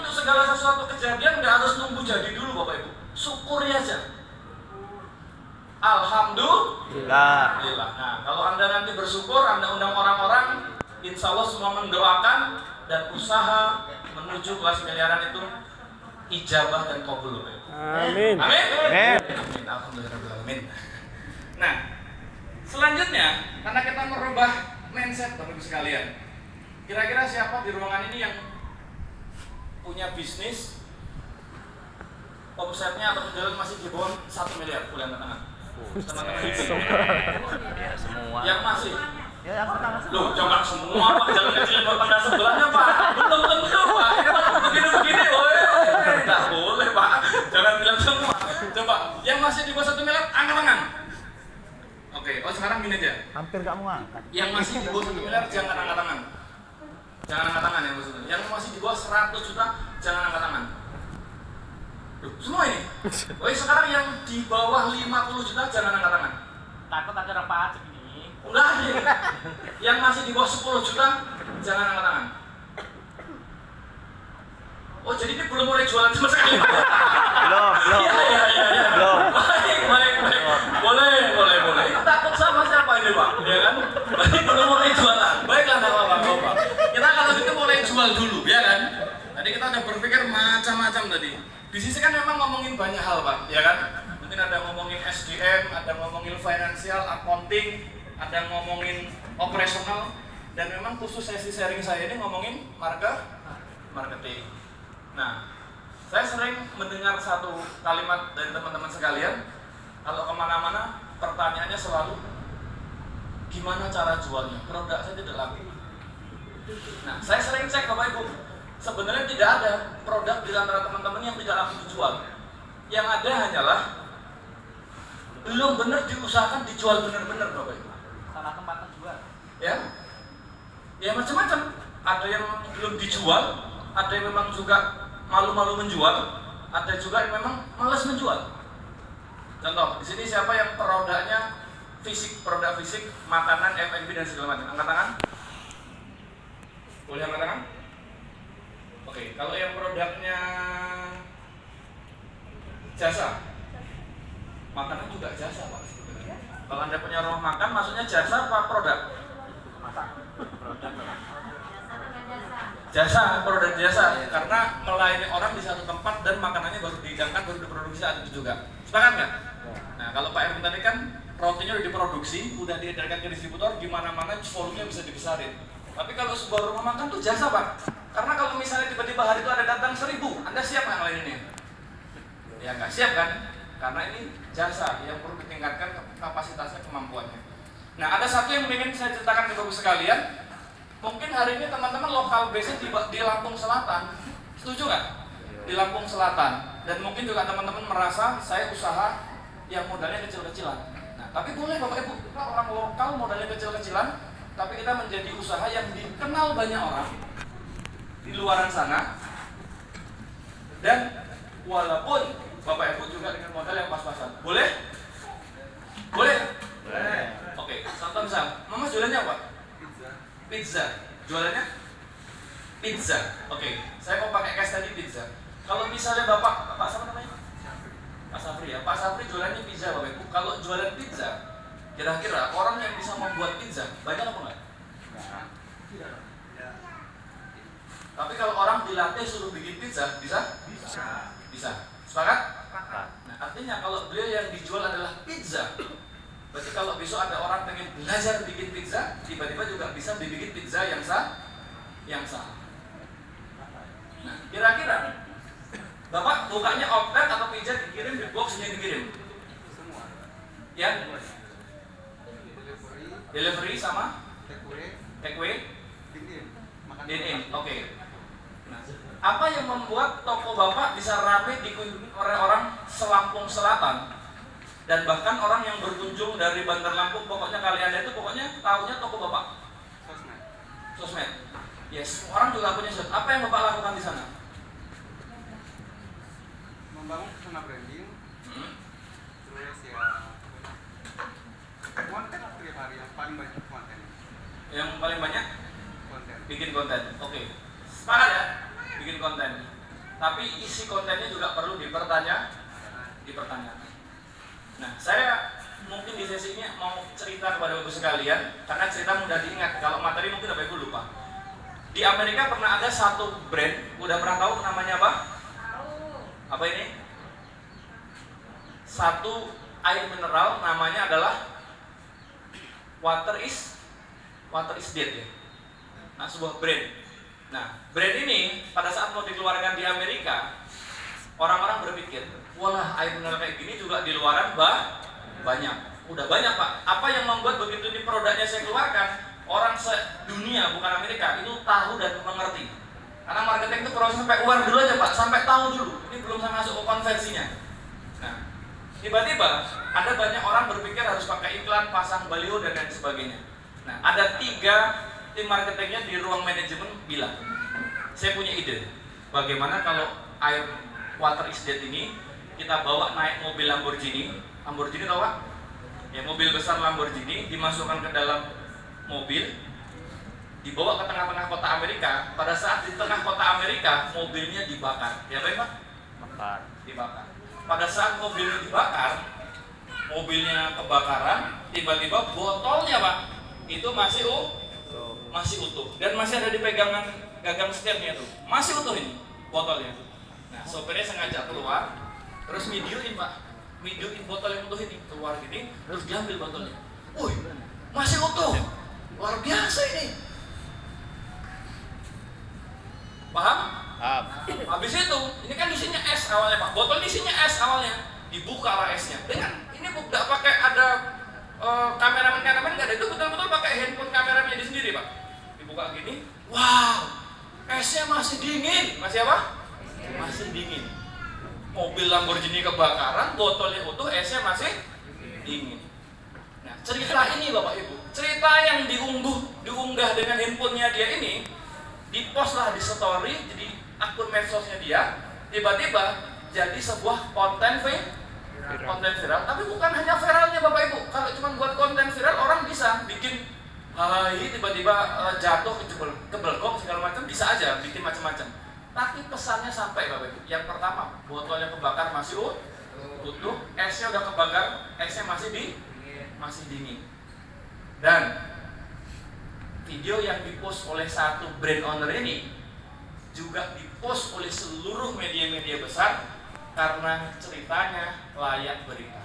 untuk segala sesuatu kejadian nggak harus nunggu jadi dulu Bapak Ibu. Syukuri aja. Alhamdulillah. Nah, kalau Anda nanti bersyukur, Anda undang orang-orang, insya Allah semua mendoakan dan usaha menuju kelas miliaran itu ijabah dan qabul. Amin. Amin. Amin. Alhamdulillah. Nah, selanjutnya karena kita merubah mindset Bapak Ibu sekalian. Kira-kira siapa di ruangan ini yang punya bisnis omsetnya atau penjualan masih di bawah 1 miliar bulan tangan? Teman-teman Ya semua. yang masih. Ya aku tahu. Loh, jangan semua Pak, jangan kecilin tetangga sebelahnya Pak. Belum tentu Pak, ini Pak begini-begini, woi. Nggak boleh Pak, jangan bilang semua. Coba, yang masih di bawah 1 miliar, angkat tangan. Oke, sekarang gini aja. Hampir nggak mau angkat. Yang masih di bawah 1 miliar, jangan angkat tangan. Jangan angkat tangan ya maksudnya. Yang masih di bawah 100 juta, jangan angkat tangan. Loh, semua ini? Woi, sekarang yang di bawah 50 juta, jangan angkat tangan. Takut ada pajak ini. Enggak ada. Yang masih di bawah 10 juta, jangan angkat tangan. Oh, jadi ini belum mulai jualan sama sekali. Belum. Iya. Belum. Baik. Boleh. Takut sama siapa ini, Pak? Ya kan? Berarti belum mulai jualan. Baiklah, enggak apa-apa. Kita kalau gitu mulai jual dulu, ya kan? Tadi kita udah berpikir macam-macam tadi. Bisnis kan memang ngomongin banyak hal, Pak, ya kan? Mungkin ada ngomongin SDM, ada ngomongin financial, accounting, ada ngomongin operasional, dan memang khusus sesi sharing saya ini ngomongin marketing. Nah, saya sering mendengar satu kalimat dari teman-teman sekalian, kalau kemana-mana pertanyaannya selalu, gimana cara jualnya? Produk saya tidak laku. Nah, saya sering cek Bapak Ibu, sebenarnya tidak ada produk di antara teman-teman yang tidak laku dijual. Yang ada hanyalah belum benar diusahakan dijual benar-benar Bapak Ibu. Salah tempat jual. Ya macam-macam. Ada yang belum dijual, ada yang memang juga malu-malu menjual, ada juga yang memang malas menjual. Contoh, di sini siapa yang produknya produk fisik, makanan, F&B dan segala macam? Angkat tangan. Boleh angkat tangan? Oke, kalau yang produknya jasa, makanan juga jasa Pak. Kalau Anda punya rumah makan, maksudnya jasa apa produk? Produk jasa. Karena melayani orang di satu tempat dan makanannya baru dihidangkan, baru diproduksi saat itu juga. Sepakat nggak? Nah, kalau Pak Erwin tadi kan rotinya udah diproduksi, udah diedarkan ke distributor, di mana-mana volumenya bisa dibesarin. Tapi kalau sebuah rumah makan tuh jasa Pak. Karena kalau misalnya tiba-tiba hari itu ada datang 1000, Anda siap nggak ngelayaninnya? Ya nggak siap kan? Karena ini jasa yang perlu ditingkatkan kapasitasnya, kemampuannya. Nah, ada satu yang ingin saya ceritakan ke Bapak sekalian. Mungkin hari ini teman-teman lokal base di Lampung Selatan, setuju nggak? Di Lampung Selatan. Dan mungkin juga teman-teman merasa saya usaha yang modalnya kecil-kecilan. Nah, tapi boleh Bapak Ibu, kita orang lokal modalnya kecil-kecilan, tapi kita menjadi usaha yang dikenal banyak orang di luaran sana. Dan walaupun Bapak Ibu juga dengan modal yang pas-pasan. Boleh? Oke, contoh misal, Mama jualannya apa? Pizza. Jualannya? Pizza. Oke, saya mau pakai case tadi pizza. Kalau misalnya Bapak siapa namanya? Pak Safri ya. Pak Safri jualannya pizza Bapak Ibu. Kalau jualan pizza, kira-kira orang yang bisa membuat pizza banyak apa enggak? Tapi kalau orang dilatih suruh bikin pizza, bisa. Sepakat? Nah, artinya kalau beliau yang dijual adalah pizza, berarti kalau besok ada orang pengen belajar bikin pizza, tiba-tiba juga bisa dibikin pizza yang sah. Nah, kira-kira Bapak bukanya outlet atau pizza dikirim di boxnya dikirim? Semua. Ya? Delivery sama? Take away? Dine-in. Oke. Nah, apa yang membuat toko Bapak bisa ramai dikunjungi oleh orang selampung selatan? Dan bahkan orang yang berkunjung dari Bandar Lampung, pokoknya kalian itu pokoknya tahunya toko Bapak. Sosmed. Yes, orang juga punya sosmed. Apa yang Bapak lakukan di sana? Membangun personal branding. Terus ya konten setiap hari yang paling banyak konten. Yang paling banyak? Konten. Bikin konten. Oke. Sepakat ya? Bikin konten. tapi isi kontennya juga perlu dipertanyakan. Nah, saya mungkin di sesi ini mau cerita kepada Bapak sekalian, karena cerita mudah diingat. Kalau materi mungkin Bapak Ibu lupa. Di Amerika pernah ada satu brand, udah pernah tahu namanya apa? Apa ini? Satu air mineral namanya adalah Water is Dead ya. Nah, sebuah brand. Nah, brand ini pada saat mau dikeluarkan di Amerika, orang-orang berpikir, walah air mineral kayak gini juga di luaran banyak. Udah banyak Pak. Apa yang membuat begitu di produknya saya keluarkan, orang sedunia bukan Amerika itu tahu dan mengerti. Karena marketing itu proses sampai aware dulu aja Pak, sampai tahu dulu. Ini belum sampai masuk ke konversinya. Nah, tiba-tiba ada banyak orang berpikir harus pakai iklan, pasang baliho dan lain sebagainya. Nah, ada 3 tim marketingnya di ruang manajemen bilang, saya punya ide. Bagaimana kalau air Water is Dead ini kita bawa naik mobil Lamborghini tahu Pak? Ya, mobil besar Lamborghini dimasukkan ke dalam mobil, dibawa ke tengah-tengah kota Amerika. Pada saat di tengah kota Amerika, mobilnya dibakar. Ya Pak? Dibakar. Pada saat mobilnya dibakar, mobilnya kebakaran, tiba-tiba botolnya Pak, itu masih utuh dan masih ada di pegangan gagang setirnya tuh, masih utuh ini botolnya. Nah, sopirnya sengaja keluar, terus videoin botol yang utuh ini keluar gini, terus diambil botolnya. Wih, masih utuh, luar biasa ini. Paham? Habis itu, ini kan isinya es awalnya Pak, botol isinya es awalnya, dibuka lah esnya. Dengan ini tidak pakai ada kameramen nggak ada, itu betul-betul pakai handphone kameramennya di sendiri Pak. Dibuka gini, wow, esnya masih dingin, masih apa? Masih dingin. Mobil Lamborghini kebakaran, botolnya utuh, esnya masih dingin. Nah, cerita ini Bapak Ibu, cerita yang diunggah dengan handphonenya dia ini, dipost lah di story, jadi akun medsosnya dia, tiba-tiba jadi sebuah konten viral. Tapi bukan hanya viralnya Bapak Ibu. Kalau cuma buat konten viral, orang bisa bikin tiba-tiba jatuh kebelkok segala macam, bisa aja bikin macam-macam. Tapi pesannya sampai Bapak Ibu. Yang pertama, botolnya kebakar masih utuh, esnya udah kebakar, esnya masih dingin. Dan video yang dipost oleh satu brand owner ini juga dipost oleh seluruh media-media besar karena ceritanya layak berita.